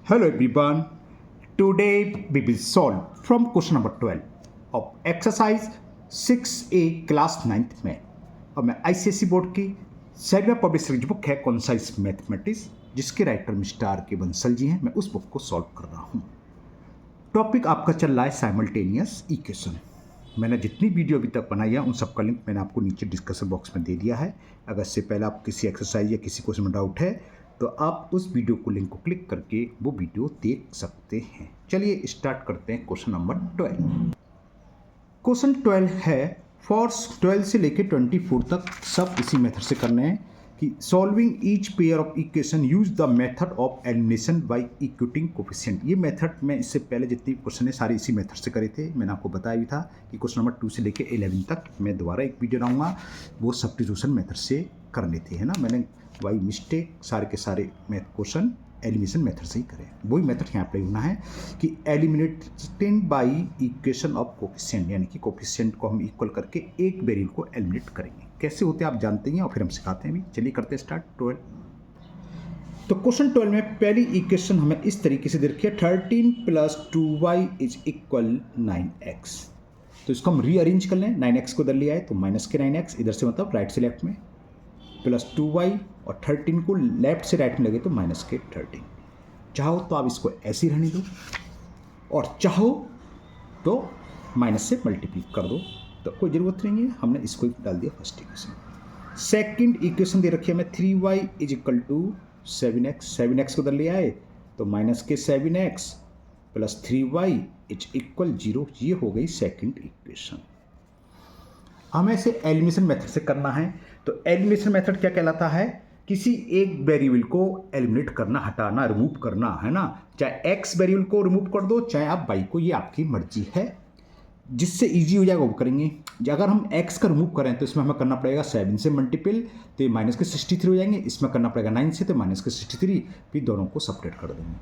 Hello everyone. Today we will solve from question number 12 of exercise 6A class 9th में और मैं ICSE board की self publish book है concise mathematics जिसके writer mister are के बंसल जी हैं। मैं उस बुक को सॉल्व कर रहा हूँ। टॉपिक आपका चल रहा है साइमल्टेनियस इक्वेशन। मैंने जितनी वीडियो अभी तक बनाई है उन सब का लिंक मैंने आपको नीचे डिस्कशन बॉक्स में दे दिया है। अगर इससे पहले आप किसी एक्सरसाइज या किसी क्वेश्चन में डाउट है तो आप उस वीडियो को लिंक को क्लिक करके वो वीडियो देख सकते हैं। चलिए स्टार्ट करते हैं क्वेश्चन नंबर 12। क्वेश्चन 12 है फॉर 12 से लेकर 24 तक सब इसी मेथड से करने हैं कि solving each pair of equation use the method of elimination by equating coefficient. ये मेथड मैं इससे पहले जितनी क्वेश्चन है सारे इसी मेथड से करे थे। मैंने आपको बताया भी था कि क्वेश्चन नंबर 2 से लेकर 11 तक मैं दोबारा एक वीडियो लाऊंगा, वो सब्स्टिट्यूशन मेथड से करने थे, है ना। मैंने बाई मिस्टेक सारे के सारे क्वेश्चन एलिमिनेशन मेथड से ही करें। वही मेथड यहाँ अप्लाई होना है कि eliminating by equation of coefficient, यानी कि कोफिशिएंट को हम इक्वल करके एक वेरिएबल को एलिमिनेट करेंगे। कैसे होते हैं आप जानते हैं और फिर हम सिखाते हैं भी। चलिए करते हैं स्टार्ट 12। तो क्वेश्चन 12 में पहली इक्वेशन हमें इस तरीके से दे रखी है 13 + 2y = 9x। तो इसको हम रीअरेंज कर लें। 9x को इधर ले आए तो माइनस के 9x, इधर से मतलब राइट से लेफ्ट में, प्लस 2y और 13 को लेफ्ट से राइट में लगे तो माइनस के 13। चाहो तो आप इसको ऐसे ही रहने दो और चाहो तो माइनस से मल्टीप्लाई कर दो, तो कोई ज़रूरत नहीं है। हमने इसको डाल दिया फर्स्ट इक्वेशन। सेकंड इक्वेशन दे रखी है हमें 3y = 7x। 7x को इधर ले आए तो माइनस के 7x प्लस 3y = 0। ये हो गई सेकंड इक्वेशन। हमें इसे एलिमिनेशन मेथड से करना है। तो एलिमिनेशन मेथड क्या कहलाता है? किसी एक वेरिएबल को एलिमिनेट करना, हटाना, रिमूव करना, है ना। चाहे x वेरिएबल को रिमूव कर दो, चाहे आप y को, ये आपकी मर्जी है। जिससे इजी हो जाएगा वो करेंगे। अगर हम x का रिमूव करें तो इसमें हमें करना पड़ेगा 7 से मल्टीपल, तो माइनस के 63 हो जाएंगे। इसमें करना पड़ेगा 9 से, तो माइनस के 63, फिर दोनों को सेपरेट कर देंगे।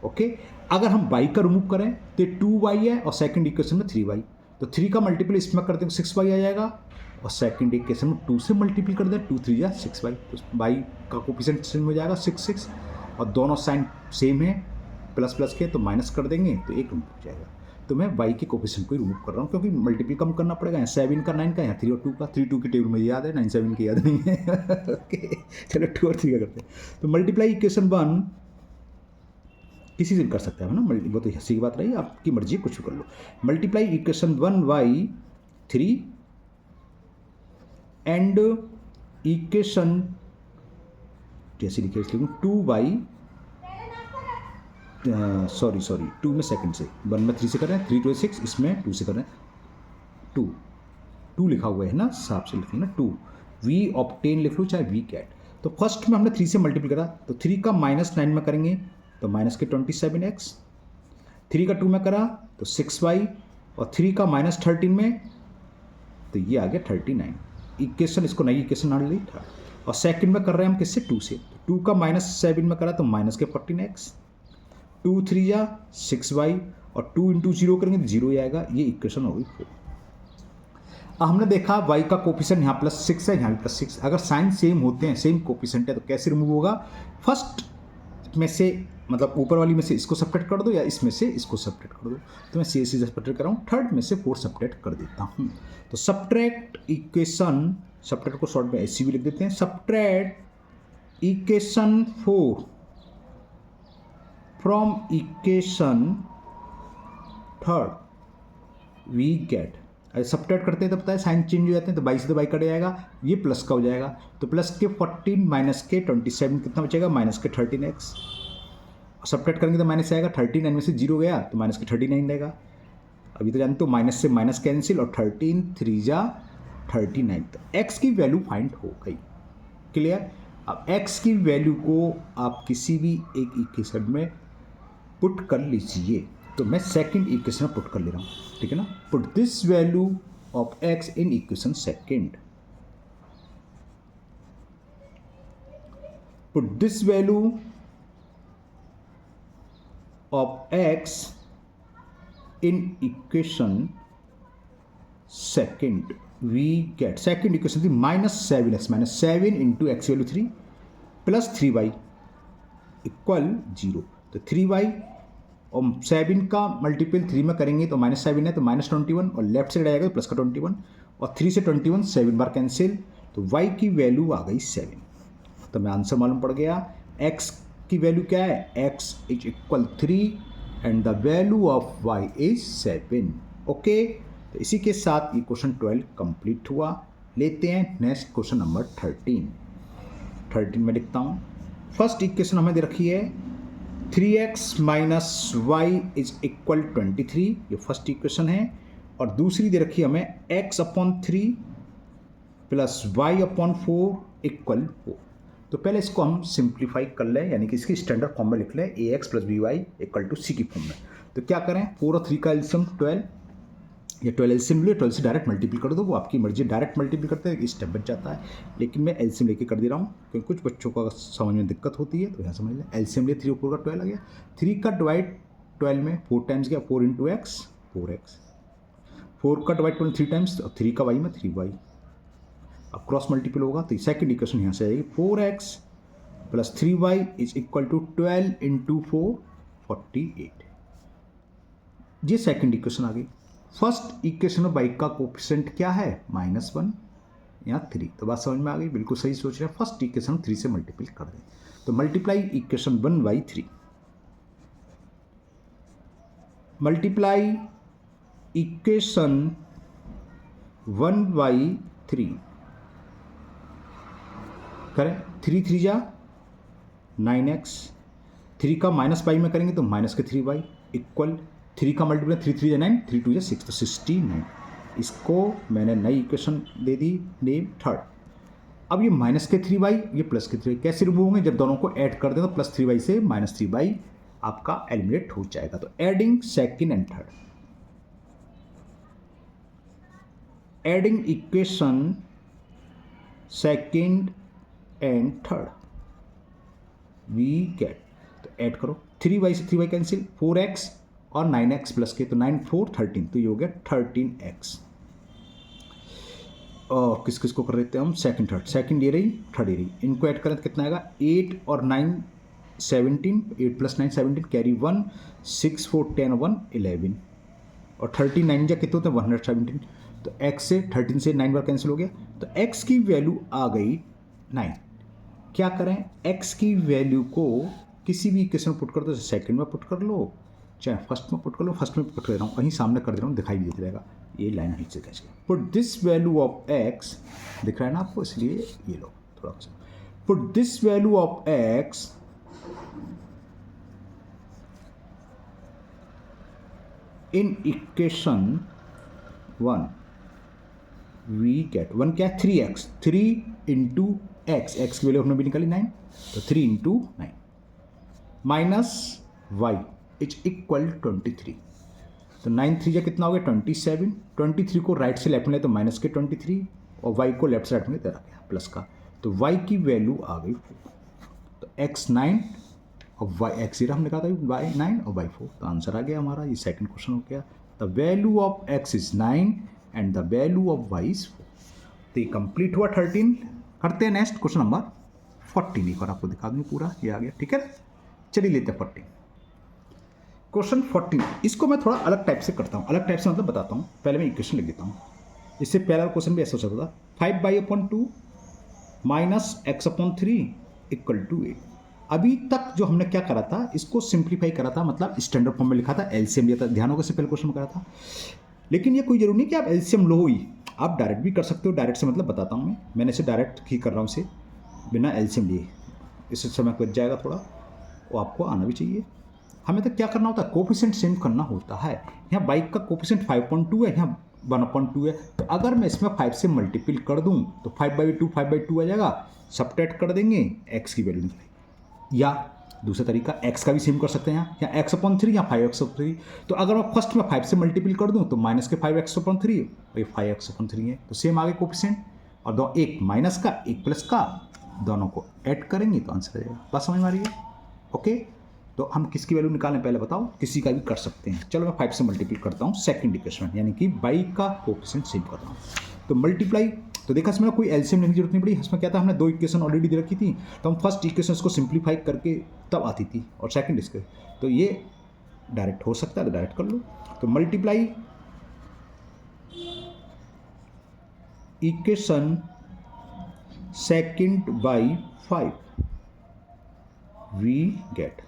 ओके। अगर हम y का रिमूव करें तो 2y है और सेकंड इक्वेशन में 3y, तो 3 का मल्टीपल इसमें कर देंगे 6y आ जाएगा और सेकंड इक्वेशन में 2 से मल्टीपल कर दें, 2 3 या 6y, तो y का कोफिशिएंट सेम हो जाएगा 6 और दोनों साइन सेम है प्लस प्लस के, तो माइनस कर देंगे तो एक रिमूव हो जाएगा। तो मैं y के कोफिशिएंट को ही रिमूव कर रहा हूँ क्योंकि मल्टीपल कम करना पड़ेगा। यहाँ 7 का 9 का, यहाँ 3 और 2 का। 3 2 की टेबल में याद है, 9 7 की याद नहीं है। ओके चलो 2 और 3 का करते हैं। तो मल्टीप्लाई इक्वेशन 1 किसी से कर सकते हैं, है ना। वो तो हंसी की बात रही, आपकी मर्जी कुछ भी कर लो। Multiply equation 1y 3 and equation जैसे लिखे इसलिए 2y, सॉरी 2 में सेकंड से, 1 में 3 से कर रहे हैं, 3 2 6, इसमें 2 से कर रहे हैं। 2 लिखा हुआ है ना, साफ से लिखिए ना 2। वी ऑब्टेन लिख लो चाहे वी गेट। तो फर्स्ट में हमने 3 से मल्टीप्लाई करा, तो 3 का -9 में करेंगे तो माइनस के 27x, 3 का 2 में करा तो 6y और 3 का -13 में तो ये आ गया 39 इक्वेशन। इसको नई इक्वेशन डाल ली था। और सेकंड में कर रहे हैं हम किससे? 2 से। 2 का -7 में करा तो माइनस के 14x, 2 3 या 6y और 2 × 0 करेंगे तो 0 आएगा। ये इक्वेशन हो गई 4। अब हमने देखा y का कोफिशिएंट यहाँ +6 है, यहाँ भी +6। अगर साइन सेम होते हैं, सेम कोफिशिएंट है, तो कैसे रिमूव होगा? फर्स्ट में से, मतलब ऊपर वाली में से इसको सेपरेट कर दो या इसमें से इसको सेपरेट कर दो। तो मैं सीधे सेपरेट कर रहा हूँ, थर्ड में से 4 सेपरेट कर देता हूँ। तो सब्ट्रैक्ट इक्वेशन, सब्ट्रैक्ट को शॉर्ट में ऐसे भी लिख देते हैं, subtract equation 4 from equation third we get. Subtract करते हैं तो पता है साइन चेंज हो जाते हैं, तो 22 से तो y कट जाएगा, ये प्लस का हो जाएगा। तो प्लस के 14 माइनस के 27 कितना बचेगा? माइनस के 13x। सब्ट्रैक्ट करेंगे तो माइनस आएगा, 39 में से 0 गया तो माइनस के 39 रहेगा। अभी तो जानते हो माइनस से माइनस कैंसिल और 13 3 जा 39। तो x की वैल्यू फाइंड हो गई। क्लियर? अब x की वैल्यू को आप किसी भी एक इक्वेशन में पुट कर लीजिए। तो मैं सेकंड इक्वेशन में पुट कर ले रहा हूँ, ठीक है ना। Put this value of x in equation second. Put this value of x in equation second we get. Second equation थी -7x, -7 × x वैल्यू 3 + 3y = 0। तो 3y और 7 का मल्टीपल 3 में करेंगे तो -7 है तो -21 और लेफ्ट साइड आएगा तो प्लस का 21 और 3 से 21 7 बार कैंसिल तो y की वैल्यू आ गई 7। तो मैं आंसर मालूम पड़ गया। x की वैल्यू क्या है, x is equal 3 and the value of y is 7। Okay, तो इसी के साथ ये क्वेश्चन 12 कंप्लीट हुआ। लेते हैं नेक्स्ट क्वेश्चन नंबर 13 में लिखता हूँ। फर्स्ट इक्वेशन हमें दे रखी है 3x minus y is equal 23, ये फर्स्ट इक्वेशन है। और दूसरी दे रखी है हमें x/3 प्लस y/4 इक्वल 4। तो पहले इसको हम सिंप्लीफाई कर लें, यानी कि इसकी स्टैंडर्ड फॉर्म में लिख लें ax plus by equal to c की फॉर्म में। तो क्या करें, 4 और 3 का एलसीएम 12, ये 12 एलसीएम ले, 12 से डायरेक्ट मल्टीपल कर दो, वो आपकी मर्जी, डायरेक्ट मल्टीपल करते हैं स्टेप बच जाता है। लेकिन मैं एलसीएम लेके कर दे रहा हूँ क्योंकि कुछ बच्चों को समझ में दिक्कत होती है, तो यहाँ समझ लें। एलसीएम ले 3 और 4 का 12 आ गया, 3 का डिवाइड 12 में 4 टाइम्स गया, 4 इंटू एक्स 4x, 4 का डिवाइड 3 टाइम्स और 3 का y में 3y। अब क्रॉस मल्टीपल होगा तो सेकंड इक्वेशन यहाँ से आएगी 4x plus 3y is equal to 12 into 4 48। ये सेकंड इक्वेशन आ गई। फर्स्ट इक्वेशन में y का कोफिशिएंट क्या है, -1 या 3। तो बात समझ में आ गई, बिल्कुल सही सोच रहे हैं। फर्स्ट इक्वेशन 3 से मल्टीपल कर दें तो मल्टीप्लाई इक्वेशन 1/3 मल्टीप्लाई इक्वेशन 1/3 करें। 3 3 जा 9x, 3 का माइनस y में करेंगे तो माइनस के 3y इक्वल 3 का मल्टीप्लाई 3 3 जा 9, 3 2 जा 6 तो 69। इसको मैंने नई equation they the name third. अब ये माइनस के 3y ये प्लस के 3y कैसे रिमूव होंगे, जब दोनों को ऐड कर दें तो प्लस 3y से माइनस 3y आपका एलिमिनेट हो जाएगा। तो adding second and third, adding equation second and third we get, तो ऐड करो 3y से 3y कैंसिल, 4x और 9x प्लस के तो 9 4 13, तो ये हो गया 13x। और किस किस को कर देते हैं हम, सेकंड थर्ड, सेकंड ये रही थर्ड ये रही, इनको ऐड करें तो कितना आएगा 8 और 9 17, 8 प्लस 9 17 कैरी 1 6 4 10 1 11 और 39 जा कितने होते हैं 117। तो x से 13 से 9 बार कैंसिल हो गया, तो x की वैल्यू आ गई 9। क्या करें, x की वैल्यू को किसी भी इक्वेशन में पुट कर दो, सेकंड में पुट कर लो चाहे फर्स्ट में पुट कर लो, फर्स्ट में पुट कर रहा हूँ, वहीं सामने कर दे रहा हूँ, दिखाई भी देता रहेगा, ये लाइन हट से कैसे। Put this value of x, दिख रहा है ना आपको, इसलिए ये लो थोड़ा सा। Put this value of x in equation 1 we get 1 क्या है 3x, 3 इंटू एक्स, एक्स की वैल्यू हमने भी निकाली 9, तो 3 इंटू 9 माइनस वाई इज इक्वल 23। तो 9 3 जा कितना हो गया 27, 23 को राइट से लेफ्ट में ले तो माइनस के 23 और y को लेफ्ट से राइट में ले रखा गया प्लस का, तो y की वैल्यू आ गई 4। तो x 9 और y x 0 हमने कहा था y 9 और y 4, तो आंसर आ गया हमारा। ये सेकंड क्वेश्चन हो गया, the value of x is 9 and the value of y is 4। तो ये कंप्लीट हुआ 13। करते हैं नेक्स्ट क्वेश्चन नंबर 14, एक बार आपको दिखा दूँ पूरा, ये आ गया ठीक है। चलिए लेते हैं 14, क्वेश्चन 14। इसको मैं थोड़ा अलग टाइप से करता हूँ, अलग टाइप से मतलब बताता हूँ। पहले मैं इक्वेशन लिख देता हूँ, इससे पहला क्वेश्चन भी ऐसा हो सकता था 5y/2 minus x/3 equal to 8। अभी तक जो हमने क्या करा था, इसको सिंप्लीफाई करा था, मतलब स्टैंडर्ड फॉर्म में लिखा था, एलसीएम लिया था, ध्यान होगा, इससे पहले क्वेश्चन में करा था। लेकिन ये कोई जरूरी नहीं कि आप एलसीएम लो ही, आप डायरेक्ट भी कर सकते हो। डायरेक्ट से मतलब बताता हूँ मैंने इसे डायरेक्ट ही कर रहा हूँ, इसे बिना एलसीएम लिए, इससे समय बच जाएगा थोड़ा, वो आपको आना भी चाहिए। हमें तो क्या करना होता है, कोफिशिएंट सेम करना होता है। यहाँ बाइक का कोफिशिएंट 5.2 है, यहाँ 1/2 है, तो अगर मैं इसमें 5 से मल्टीपल कर दूँ तो 5/2 आ जाएगा, सब्ट्रैक्ट कर देंगे, x की वैल्यू निकलेगी। या दूसरा तरीका x का भी सेम कर सकते हैं, यहाँ x/3 या 5x/3। तो अगर मैं फर्स्ट में 5 से मल्टीपल कर दूँ तो माइनस के 5x/3 और ये 5x/3 है, तो सेम आगे कोफिशिएंट, और दो एक माइनस का एक प्लस का, दोनों को ऐड करेंगे तो आंसर आ जाएगा। बात समझ में आ रही है? ओके, तो हम किसकी वैल्यू निकालें पहले बताओ, किसी का भी कर सकते हैं। चलो मैं 5 से मल्टीपल करता हूँ सेकंड इक्वेशन, यानी कि y का कोफिशिएंट सेम कर रहा हूँ। तो मल्टीप्लाई तो देखा इसमें कोई एलसीएम लेने की जरूरत नहीं पड़ी। इसमें क्या था, हमने 2 इक्वेशन ऑलरेडी दे रखी थी, तो हम फर्स्ट इक्वेशन को सिंप्लीफाई करके तब आती थी, और सेकंड इसके, तो ये डायरेक्ट हो सकता है तो डायरेक्ट कर लो। तो multiply equation second by 5 we get,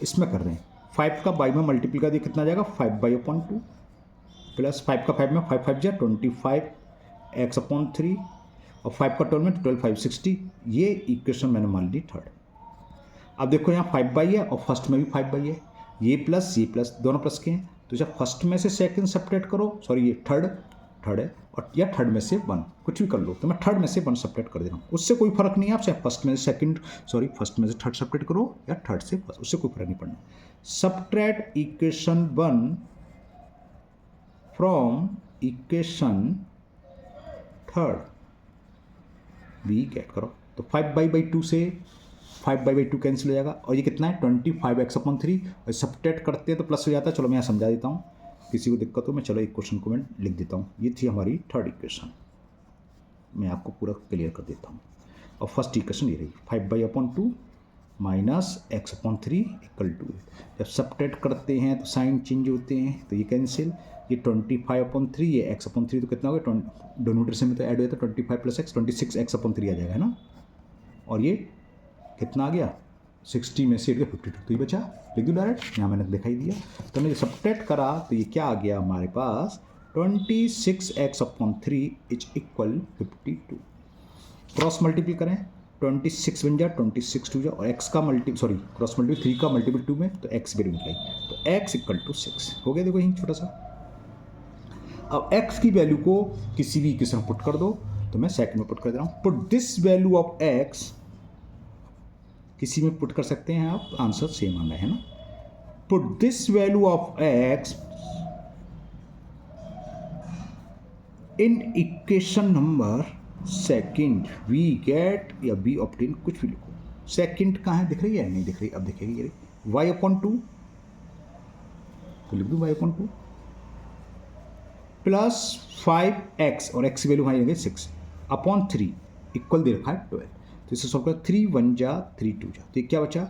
इसमें कर रहे हैं 5 का बाई में मल्टीप्लाई कर दिया, कितना आ जाएगा 5/2 प्लस 5 का 5 में 5 5 जा 25 x/3 और 5 का 12 में 12 5 60। ये इक्वेशन मैंने मान ली थर्ड। अब देखो यहाँ 5/, है और फर्स्ट में भी 5/, है, ये प्लस दोनों प्लस के हैं, तो जब फर्स्ट में से सेकंड सब्ट्रैक्ट करो, सॉरी ये थर्ड है, और या थर्ड में से 1 कुछ भी कर लो, तो मैं थर्ड में से 1 सब्ट्रैक्ट कर दे रहा हूँ, उससे कोई फर्क नहीं है। आप चाहे फर्स्ट में से सेकंड, सॉरी फर्स्ट में से थर्ड सब्ट्रैक्ट करो या थर्ड से फर्स्ट, उससे कोई फर्क नहीं पड़ना। Subtract equation 1 from equation third we get करो, तो 5/2 से 5/2 कैंसिल हो जाएगा, और ये कितना है 25x/3, और सब्ट्रैक्ट करते हैं तो प्लस हो जाता है। चलो मैं यहाँ समझा देता हूँ, किसी को दिक्कत हो मैं चलो इक्वेशन को मैं लिख देता हूँ। ये थी हमारी थर्ड इक्वेशन, मैं आपको पूरा क्लियर कर देता हूँ। और फर्स्ट इक्वेशन ये रही 5/2 माइनस x/3 इक्वल टू, जब सब्ट्रैक्ट करते हैं तो साइन चेंज होते हैं, तो ये कैंसिल, ये 25/3, ये x/3, तो कितना हो गया, डोनोटर में तो ऐड हो जाता है 25 + x 26x/3 आ जाएगा, है ना। और ये कितना आ गया 60 में से 52, तो ये बचा, लिख दूँ डायरेक्ट, यहाँ मैंने दिखाई दिया। तो हमने सब्ट्रैक्ट करा तो ये क्या आ गया हमारे पास 26x/3 is equal 52। Cross multiply करें, 26 बन जा 26 2 जा, और x का मल्टी सॉरी क्रॉस मल्टीप्लाई 3 का मल्टीपल 2 में, तो x वैल्यू निकलाई, तो x = 6 हो गया। देखो यही छोटा सा। अब x की वैल्यू को किसी भी इक्वेशन में पुट कर दो, तो मैं सेकंड में पुट कर दे रहा हूँ। Put this value of x, किसी में पुट कर सकते हैं आप, आंसर सेम आना है ना। Put this value of x in equation number second we get, या बी ऑप्टेन, कुछ भी लिखो। सेकंड कहाँ है, दिख रही है, नहीं दिख रही, अब दिखेगी ये y/2, तो लिख दूँ y/2 प्लस 5x, और x वैल्यू हमारी 6/3 इक्वल दे रखा है 12, तो इसे सॉल्व कर 3 1 जा 3 2 जा, तो ये क्या बचा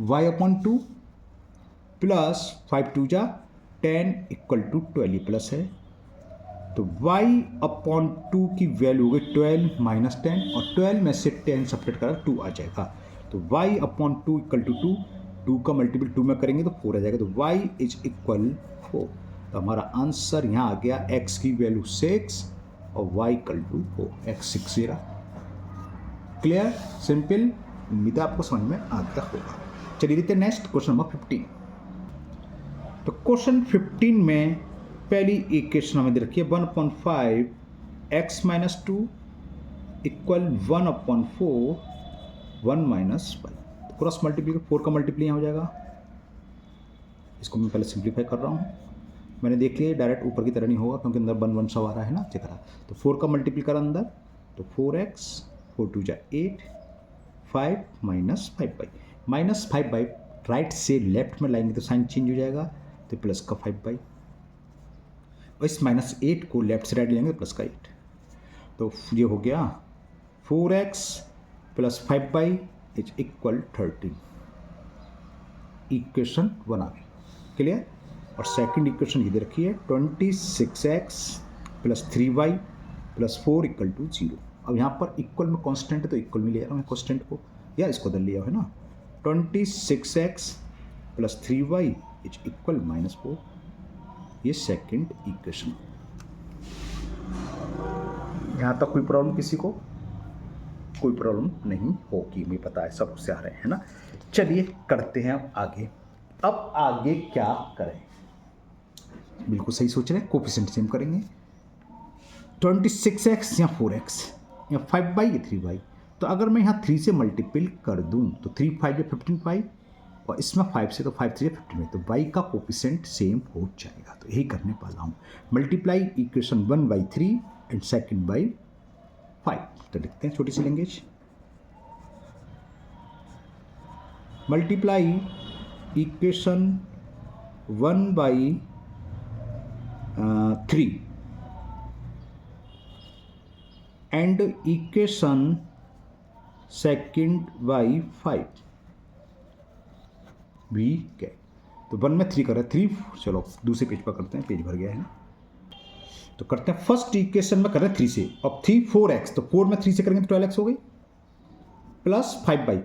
y/2 प्लस 5 2 जा 10 इक्वल टू 12, ये प्लस है, तो y/2 की वैल्यू हो गई 12 - 10, और 12 में से 10 सब्ट्रैक्ट करा 2 आ जाएगा, तो y/2 = 2, 2 का मल्टीपल 2 में करेंगे तो 4 आ जाएगा, तो y = 4। तो हमारा आंसर यहाँ आ गया x की वैल्यू 6 और y = 4, x 6 0। क्लियर, सिंपल, उम्मीद है आपको समझ में आ गया होगा। चलिए देखते हैं नेक्स्ट क्वेश्चन नंबर 15। तो क्वेश्चन 15 में पहली इक्वेशन हमें दे रखी है 1/5 x - 2 = 1/4 1 - 5। तो क्रॉस मल्टीप्लाई 4 का मल्टीप्लाई यहाँ हो जाएगा, इसको मैं पहले सिंप्लीफाई कर रहा हूँ। मैंने देख लिया डायरेक्ट ऊपर की तरह नहीं होगा, क्योंकि अंदर 1 1 सब आ रहा है ना, चेक करा। तो 4 का मल्टीप्लाई करा अंदर, तो 4x 4 2 जा 8 5 - 5/, -5/, राइट से लेफ्ट में लाएंगे तो साइन चेंज हो जाएगा, तो प्लस का 5/, और इस -8 को लेफ्ट से राइट लेंगे तो प्लस का 8, तो ये हो गया 4x + 5/, = 13। इक्वेशन 1 आ गई, क्लियर। और सेकंड इक्वेशन ये दे रखी है 26x + 3y + 4 = 0। अब यहाँ पर इक्वल में कांस्टेंट है तो इक्वल में ले रहा हूँ मैं कांस्टेंट को, या इसको बदल लिया है ना। 26x + 3y = -4, ये सेकंड इक्वेशन। यहाँ तक कोई प्रॉब्लम किसी को? कोई प्रॉब्लम नहीं होगी, मुझे पता है सब से आ रहे हैं ना। चलिए करते हैं अब आगे। अब आगे क्या करें, बिल्कुल सही सोच रहे हैं, कोफिशिएंट सेम करेंगे। 26x या 4x या 5/, या 3y, तो अगर मैं यहाँ 3 से मल्टीपल कर दूँ तो 3 5 या 15/, और इसमें 5 से तो 5 3 15, तो y का कोफिशिएंट सेम हो जाएगा, तो यही करने वाला हूँ। Multiply equation 1/3 and second by 5, तो लिखते हैं छोटी सी language. Multiply equation 1/3 and equation second by 5 we get. तो 1 में 3 कर रहे हैं 3, चलो दूसरे पेज पर करते हैं, पेज भर गया है। तो करते हैं फर्स्ट इक्वेशन में कर रहे हैं 3 से, अब 3 4x, तो 4 में 3 से करेंगे तो 12x हो गई, प्लस 5y,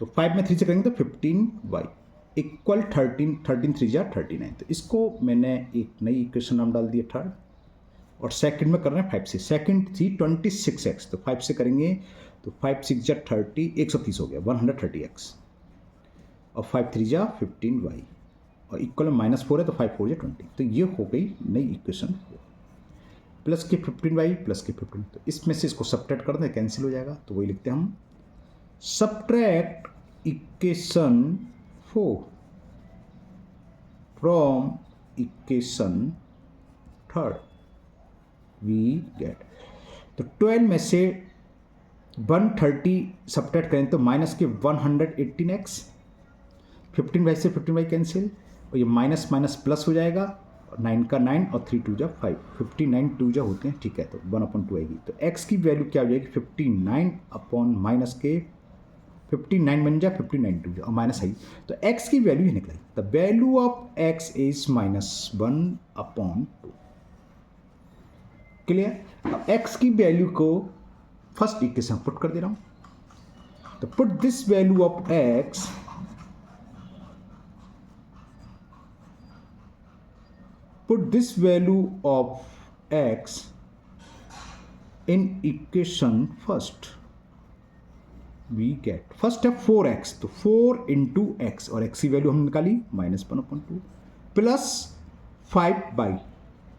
तो 5 में 3 से करेंगे तो 15y इक्वल 13, 13 3 जा 39। तो इसको मैंने एक नई इक्वेशन नाम डाल दिया थर्ड, और सेकंड में कर रहे हैं 5 से, सेकंड थी 26x, तो 5 से करेंगे तो 5 6 जा 30, 130 हो गया 130x, और 5 3 जा 15y, और इक्वल में -4 है तो 5 4 जा 20। तो ये हो गई नई इक्वेशन, प्लस के 15y प्लस के 15। तो इसमें से इसको सब्ट्रैक्ट कर दें, कैंसिल हो जाएगा, तो वही लिखते हैं हम, subtract equation 4 from equation third we get. तो 12 में से 130 सब्ट्रैक्ट करें तो माइनस के 118x, 15y से 15y कैंसिल, और ये माइनस माइनस प्लस हो जाएगा, 9 का 9 और 3 2 जा 5, 59 2 जा होते हैं, ठीक है, तो 1/2 आएगी। तो x की वैल्यू क्या हो जाएगी 59 अपॉन माइनस के 59 बन जा 59 2 जा और माइनस आई, तो x की वैल्यू ही निकलाई, the value of x is -1/2। Clear. अब x की वैल्यू को फर्स्ट इक्वेशन पुट कर दे रहा हूं, तो put this value of x put this value of x in equation first, we get first है 4x, तो 4 इंटू एक्स, और x की वैल्यू हमने निकाली -1/2 प्लस 5y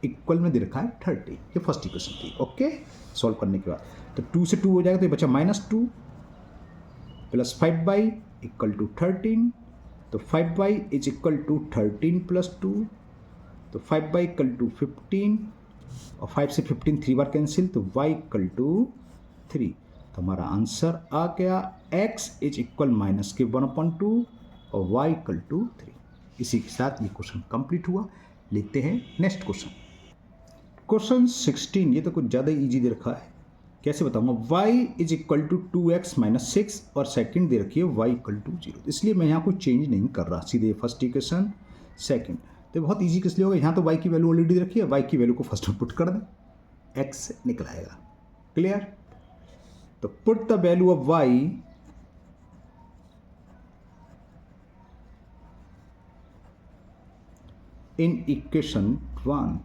इक्वल में दे रखा है 30, ये फर्स्ट इक्वेशन थी। ओके, सॉल्व करने के बाद तो 2 से 2 हो जाएगा, तो ये बचा -2 प्लस 5y इक्वल टू 13, तो 5y is equal to 13 plus 2, तो 5y इक्वल टू 15, और 5 से 15 3 बार कैंसिल, तो y इक्वल टू 3। तो हमारा आंसर आ गया x इज इक्वल -1/2 और y इक्वल टू 3। इसी के साथ ये क्वेश्चन कंप्लीट हुआ। लेते हैं नेक्स्ट क्वेश्चन, क्वेश्चन 16। ये तो कुछ ज़्यादा इजी दे रखा है, कैसे बताऊंगा। y is equal to 2x - 6 और सेकंड दे रखी है y इक्वल टू 0, इसलिए मैं यहाँ कोई चेंज नहीं कर रहा, सीधे फर्स्ट इक्वेशन सेकंड। तो बहुत इजी किस लिए होगा, यहाँ तो y की वैल्यू ऑलरेडी रखी है, y की वैल्यू को फर्स्ट में पुट कर दें, x निकल आएगा। क्लियर। तो put the value of y in equation 1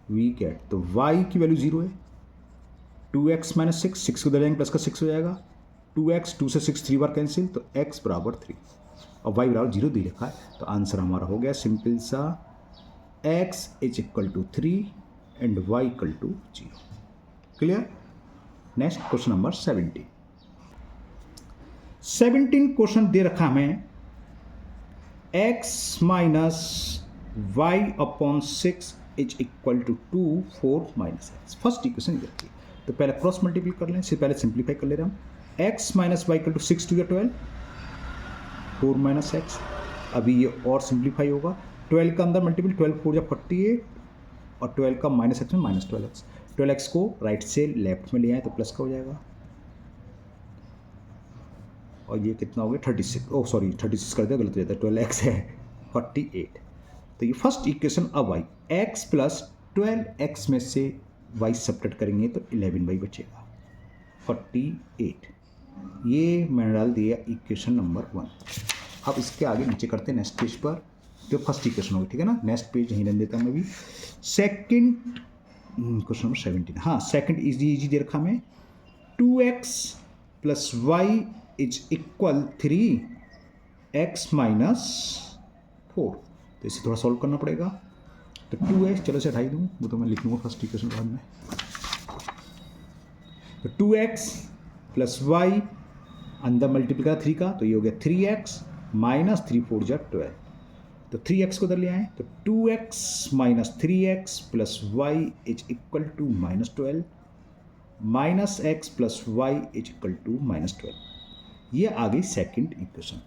we get, तो y की वैल्यू 0 है, 2x - 6, 6 को दे जाएंगे प्लस का 6 हो जाएगा, 2x, 2 से 6 3 बार कैंसिल, तो x बराबर 3 और y बराबर 0 दे रखा है। तो आंसर हमारा हो गया सिंपल सा, x is equal to 3 and y equal to 0। Clear. Next question number 17। 17 question दे रखा हमें, x minus y upon 6 is equal to 2 4 minus x. First equation दे रखी है, तो पहले क्रॉस मल्टीप्लाई कर लें, पहले सिंप्लीफाई कर ले रहे हम। x minus y equal to 6 2 या 12, 4 माइनस एक्स। अभी ये और सिंप्लीफाई होगा, 12 का अंदर मल्टीपल, 12 4 या 48 और 12 का माइनस एक्स में -12x। 12x को राइट से लेफ्ट में ले आए तो प्लस का हो जाएगा, और ये कितना हो गया 36, ओह सॉरी 36 कर दिया, गलत हो जाता है, 12x है 48। तो ये फर्स्ट इक्वेशन अब आई, x प्लस 12x में से y सब्ट्रैक्ट करेंगे तो 11y बचेगा 48। ये मैंने डाल दिया इक्वेशन नंबर 1। अब इसके आगे नीचे करते हैं नेक्स्ट पेज पर, जो फर्स्ट इक्वेशन होगी, ठीक है ना। नेक्स्ट पेज नहीं रहने देता मैं भी। सेकंड क्वेश्चन नंबर 17, हाँ सेकंड इजी दे रखा हमें, 2x plus y is equal 3x minus 4। तो इसे थोड़ा सॉल्व करना पड़ेगा, तो 2x, चलो इसे हटाई दूँ, वो तो मैं लिख लूँगा फर्स्ट इक्वेशन बाद में। तो 2x प्लस वाई अंदर मल्टीपल करा 3 का, तो ये हो गया 3x माइनस 3 4 जा 12। तो 3x को उधर ले आए, तो 2x minus 3x plus y is equal to -12 minus x plus y is equal to -12। ये आ गई सेकेंड इक्वेशन।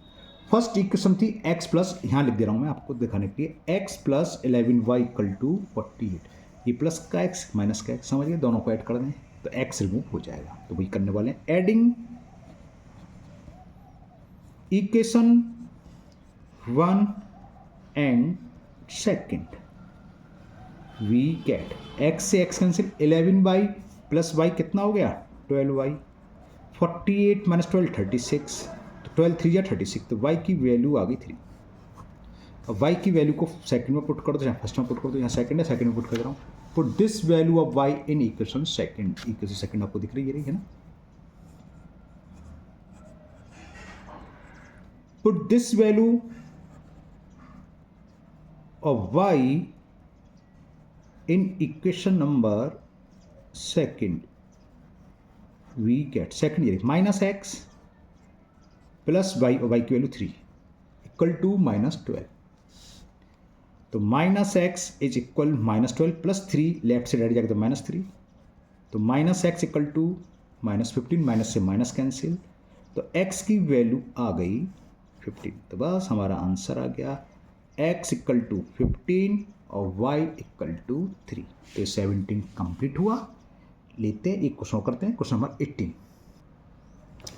फर्स्ट इक्वेशन थी x प्लस, यहाँ लिख दे रहा हूँ मैं आपको दिखाने के लिए, x plus 11y equal to 48। ये प्लस का x माइनस का x, समझ गए, दोनों को ऐड कर दें, तो एक्स रिमूव हो जाएगा। तो वही करने वाले हैं, adding equation 1 and second, we get x से x cancel 11y plus y कितना हो गया 12y, 48 माइनस 12 36, तो 12 3 या 36, तो y की वैल्यू आ गई 3। अब y की वैल्यू को सेकंड में पुट कर दो, यहाँ फर्स्ट में पुट कर दो, यहाँ सेकंड है सेकंड में पुट कर रहा हूँ। Put this value of y in equation second, equation second आपको दिख रही है ना। Put this value of y in equation number second, we get second ये माइनस एक्स प्लस वाई, और वाई की वैल्यू 3 इक्वल टू -12। तो minus x is equal -12 plus 3, left से डायरेक्ट जाएगा तो -3, तो minus x equal to -15, minus से minus cancel, तो एक्स की वैल्यू आ गई 15। तो बस हमारा आंसर आ गया x इक्वल टू 15 और y इक्वल टू 3। तो 17 कंप्लीट हुआ। लेते हैं एक क्वेश्चन करते हैं, क्वेश्चन नंबर 18।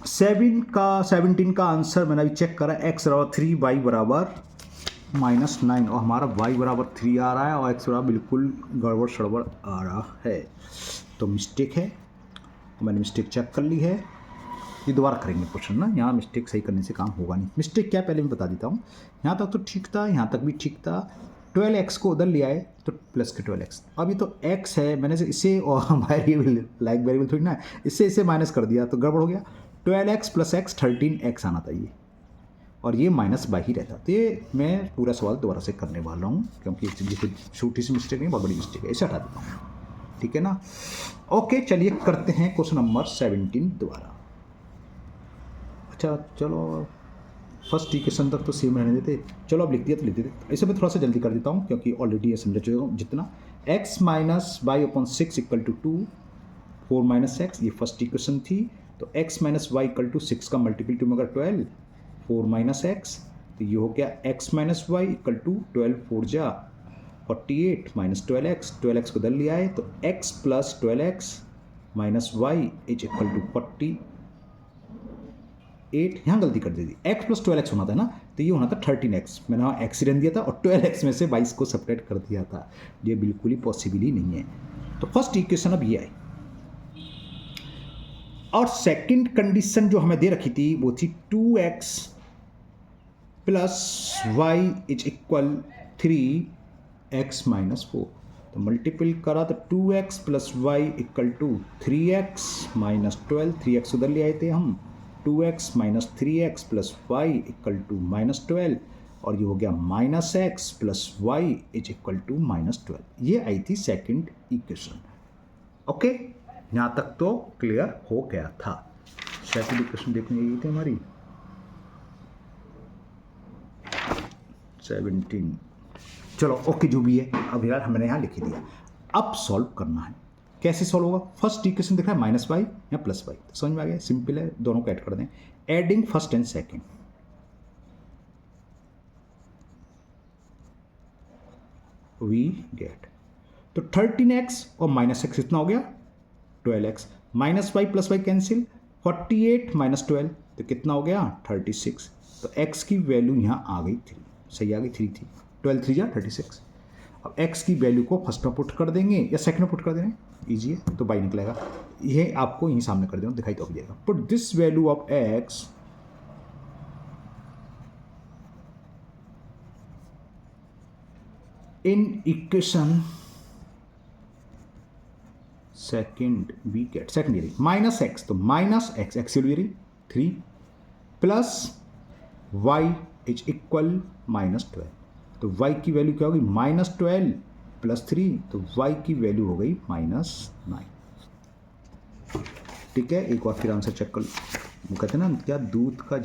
17 का आंसर मैंने अभी चेक करा, x बराबर 3, y बराबर -9, और हमारा y बराबर 3 आ रहा है और x बराबर बिल्कुल गड़बड़ सड़बड़ आ रहा है। तो मिस्टेक है, मैंने मिस्टेक चेक कर ली है। ये दोबारा करेंगे क्वेश्चन ना, यहाँ मिस्टेक सही करने से काम होगा नहीं। मिस्टेक क्या पहले मैं बता देता हूँ। यहाँ तक तो ठीक था, यहाँ तक भी ठीक था। 12x को उधर ले आए तो प्लस के 12x, अब ये तो x है, मैंने इसे और वेरिएबल लाइक वेरिएबल थोड़ी ना, इससे माइनस कर दिया तो गड़बड़ हो गया। 12x प्लस x 13x आना था ये, और ये माइनस बाई ही रहता। तो ये मैं पूरा सवाल दोबारा से करने वाला हूँ, क्योंकि छोटी सी मिस्टेक नहीं, बहुत बड़ी मिस्टेक है, इसे हटा देता हूँ, ठीक है ना। ओके चलिए करते हैं क्वेश्चन नंबर 17 दोबारा। अच्छा चलो फर्स्ट इक्वेशन तक तो सेम रहने देते, चलो अब लिख दिया तो लिख देते। इसे मैं थोड़ा सा जल्दी कर देता हूँ क्योंकि ऑलरेडी ये समझ चुका हूँ जितना। x minus y upon 6 equal to 2, 4 minus x, ये फर्स्ट इक्वेशन थी। तो x minus y equal to 6 का मल्टीपल टू में अगर 12, 4 माइनस एक्स, तो ये हो गया x minus y equal to 12 4 जा 48 माइनस 12x, 12x को दल लिया है तो x plus 12x minus y is equal to 48। यहाँ गलती कर दी थी, x प्लस 12x होना था ना, तो ये होना था 13x, मैंने वहाँ x रन दिया था और 12x में से 22 को सेपरेट कर दिया था। ये बिल्कुल ही पॉसिबल ही नहीं है। तो फर्स्ट इक्वेशन अब ये आई, और सेकंड कंडीशन जो हमें दे रखी थी वो थी 2x plus y is equal 3x minus 4। तो मल्टीपल करा तो 2x plus y equal to 3x minus 12, 3x उधर ले आए थे हम, 2x minus 3x plus y equal to -12, और ये हो गया minus x plus y is equal to -12। ये आई थी सेकंड इक्वेशन। ओके यहाँ तक तो क्लियर हो गया था। सेकंड इक्वेशन देखने यही थी हमारी 17। चलो ओके जो भी है अब यार हमने यहाँ लिख दिया। अब सॉल्व करना है, कैसे सॉल्व होगा। फर्स्ट इक्वेशन दिख रहा है माइनस वाई या प्लस वाई, तो समझ में आ गया, सिंपल है, दोनों को ऐड कर दें। Adding first and second, we get, तो 13x और माइनस एक्स इतना हो गया 12x, minus y plus y cancel, 48 minus 12 तो कितना हो गया 36। तो x की वैल्यू यहाँ आ गई 3, सही आ गई 3 थी, 12 3 या 36। अब x की वैल्यू को फर्स्ट में पुट कर देंगे या सेकंड में पुट कर देंगे, ईजी है, तो बाई निकलेगा। ये आपको यहीं सामने कर देना, दिखाई तो अभी जाएगा। Put this value of x in equation second, we get second ईयरिंग माइनस एक्स, तो माइनस एक्स एक्सिलरी 3 प्लस वाई इज इक्वल -12। तो y की वैल्यू क्या होगी -12 प्लस 3, तो y की वैल्यू हो गई -9। ठीक है, एक बार फिर आंसर चेक कर लो। वो कहते हैं ना क्या दूध का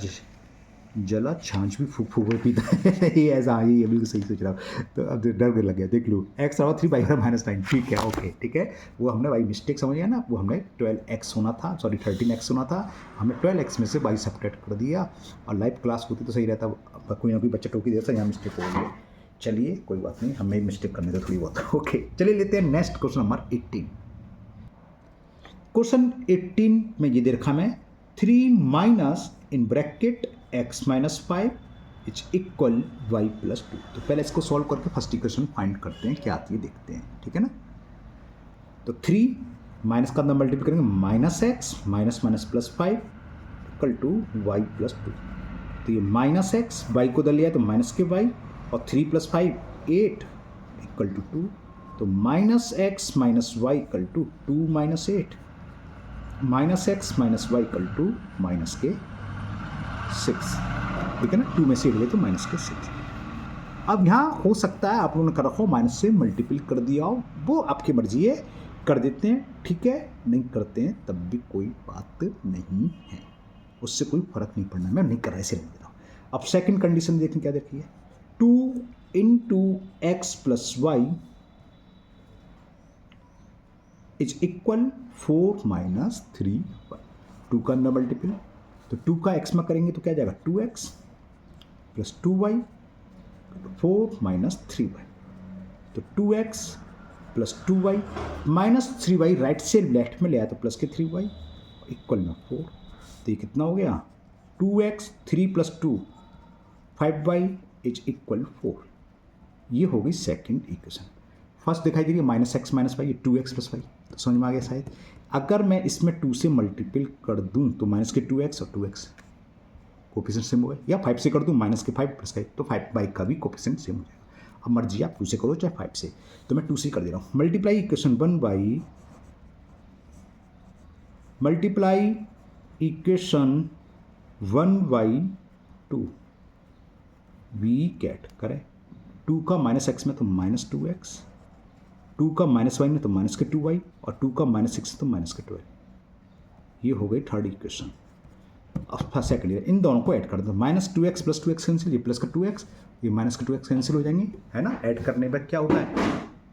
जला छाछ भी फूक फूक पीता है ये ऐसा, हाँ ये बिल्कुल सही सोच रहा हूँ। तो अब डर लग गया, देख लो x बराबर 3 y -9, ठीक है ओके ठीक है। वो हमने y मिस्टेक समझ गया ना, वो हमने 12x होना था, सॉरी 13x होना था, हमने 12x में से y सेपरेट कर दिया। और लाइव क्लास होती तो सही रहता, कोई ना कोई बच्चा टोकी देता, यहाँ मिस्टेक हो गई। चलिए कोई बात नहीं, हमें मिस्टेक करने दो थोड़ी बहुत। ओके चलिए लेते हैं नेक्स्ट क्वेश्चन नंबर 18। क्वेश्चन 18 में ये दे रखा मैं 3 minus in bracket x minus 5 is equal y plus 2। तो पहले इसको सॉल्व करके फर्स्ट इक्वेशन फाइंड करते हैं क्या आती है देखते हैं, ठीक है ना। तो 3 माइनस का अंदर मल्टीप्लाई करेंगे minus x minus minus plus 5 equal to y plus 2। तो ये माइनस एक्स वाई को उधर लिया तो माइनस के वाई और 3 प्लस 5 8 इक्वल टू 2। तो minus x minus y equal to 2 minus 8 minus x minus y equal to minus के 6, ठीक है ना। 2 में से ले तो माइनस के 6। अब यहाँ हो सकता है आप लोगों ने कर रखो माइनस से मल्टीपल कर दिया हो, वो आपकी मर्जी है, कर देते हैं ठीक है, नहीं करते हैं तब भी कोई बात नहीं है, उससे कोई फर्क नहीं पड़ना। मैं नहीं कर रहा, ऐसे नहीं दे रहा हूँ। अब सेकंड कंडीशन देखें क्या देखिए, 2 into x plus y is equal 4 minus 3 y. 2 का अंदर मल्टीपल, तो 2 का एक्स में करेंगे तो क्या जाएगा 2x plus 2y 4 minus 3y। तो 2x plus 2y minus 3y right से लेफ्ट में ले आया तो प्लस के 3y इक्वल में 4। तो ये कितना हो गया 2x 3 plus 2 5y is equal 4। ये हो गई सेकंड इक्वेशन। फर्स्ट दिखाई दे रही है माइनस एक्स माइनस वाई, ये 2x प्लस वाई, तो समझ में आ गया शायद। अगर मैं इसमें 2 से मल्टीपल कर दूं तो माइनस के 2x और 2x कोफिशिएंट सेम हो गए, या 5 से कर दूं माइनस के 5 प्लस का तो 5y का भी कोफिशिएंट सेम हो जाएगा। अब मर्जी आप 2 से करो चाहे 5 से, तो मैं 2 से कर दे रहा हूँ। Multiply equation 1 by multiply equation 1 by 2 we get करें 2 का माइनस एक्स में तो माइनस 2x, 2 का माइनस वाई में तो माइनस के 2y और 2 का माइनस 6 तो माइनस के 12। ये हो गई थर्ड इक्वेशन। अब सेकंड ईयर इन दोनों को ऐड कर दो, minus 2x plus 2x cancel, ये प्लस का 2x ये माइनस का 2x कैंसिल हो जाएंगे, है ना। ऐड करने पर क्या होता है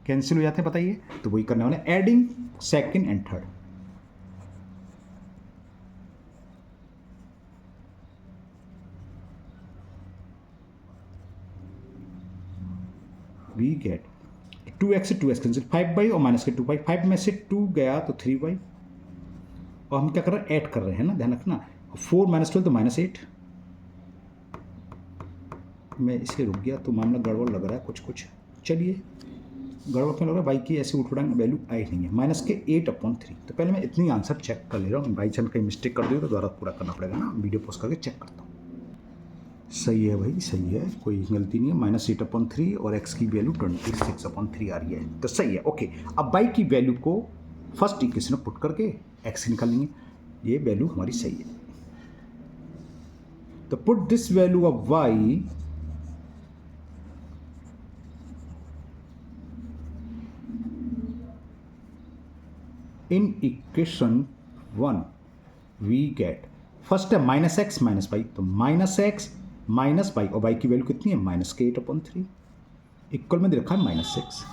कैंसिल हो जाते हैं, बताइए। तो वही करने वाले adding second and third. We get 2x से 2x कैंसिल, 5y और माइनस के 2y, 5 में से 2 गया तो 3y, और हम क्या कर रहे हैं ऐड कर रहे हैं ना, ध्यान रखना। 4 माइनस 12 तो माइनस 8। मैं इसलिए रुक गया तो मामला गड़बड़ लग रहा है कुछ। चलिए गड़बड़ क्यों लग रहा है, बाई की ऐसे उठपटांग वैल्यू आई नहीं है, माइनस के 8/3। तो पहले मैं इतनी आंसर चेक कर ले रहा हूँ, बाई चांस कहीं मिस्टेक कर दी तो दोबारा पूरा करना पड़ेगा ना, वीडियो पोस्ट करके चेक करता हूँ। सही है भाई, सही है, कोई गलती नहीं है। माइनस 8/3 और x की वैल्यू 26/3 आ रही है, तो सही है। ओके, अब बाई की वैल्यू को फर्स्ट इक्वेशन में पुट करके x निकालेंगे, ये वैल्यू हमारी सही है। तो put this value of y in equation 1 we get, first है माइनस एक्स माइनस वाई, तो माइनस एक्स माइनस वाई, और वाई की वैल्यू कितनी है माइनस के 8/3 इक्वल में दे रखा है माइनस 6।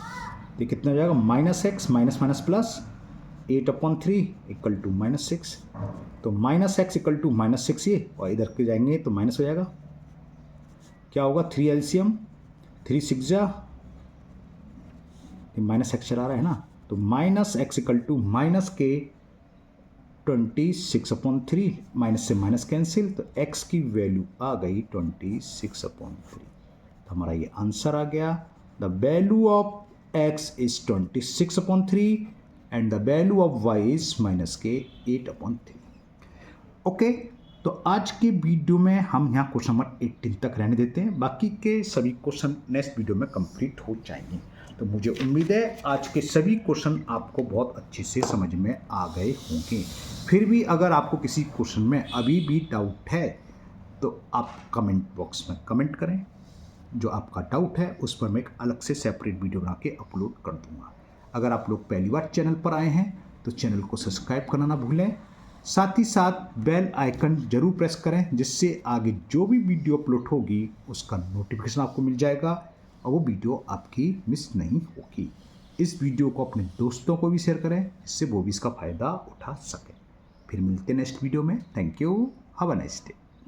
तो कितना हो जाएगा minus x minus minus plus 8/3 equal to minus 6। तो minus x equal to minus 6 ये, और इधर के जाएंगे तो माइनस हो जाएगा, क्या होगा 3 एलसीएम 3 6 जा, माइनस एक्स चला रहा है ना, तो minus x equal to minus के 26/3, माइनस से माइनस कैंसिल, तो x की वैल्यू आ गई 26/3। तो हमारा ये आंसर आ गया, the value of x is 26/3 and the value of y is minus के 8/3। ओके, तो आज के वीडियो में हम यहाँ क्वेश्चन नंबर 18 तक रहने देते हैं, बाकी के सभी क्वेश्चन नेक्स्ट वीडियो में कंप्लीट हो जाएंगे। तो मुझे उम्मीद है आज के सभी क्वेश्चन आपको बहुत अच्छे से समझ में आ गए होंगे। फिर भी अगर आपको किसी क्वेश्चन में अभी भी डाउट है तो आप कमेंट बॉक्स में कमेंट करें, जो आपका डाउट है उस पर मैं एक अलग से सेपरेट वीडियो बना के अपलोड कर दूंगा। अगर आप लोग पहली बार चैनल पर आए हैं तो चैनल को सब्सक्राइब करना ना भूलें, साथ ही साथ बेल आइकन जरूर प्रेस करें, जिससे आगे जो भी वीडियो अपलोड होगी उसका नोटिफिकेशन आपको मिल जाएगा और वो वीडियो आपकी मिस नहीं होगी। इस वीडियो को अपने दोस्तों को भी शेयर करें, इससे वो भी इसका फ़ायदा उठा सकें। फिर मिलते हैं नेक्स्ट वीडियो में। Thank you, have a nice day.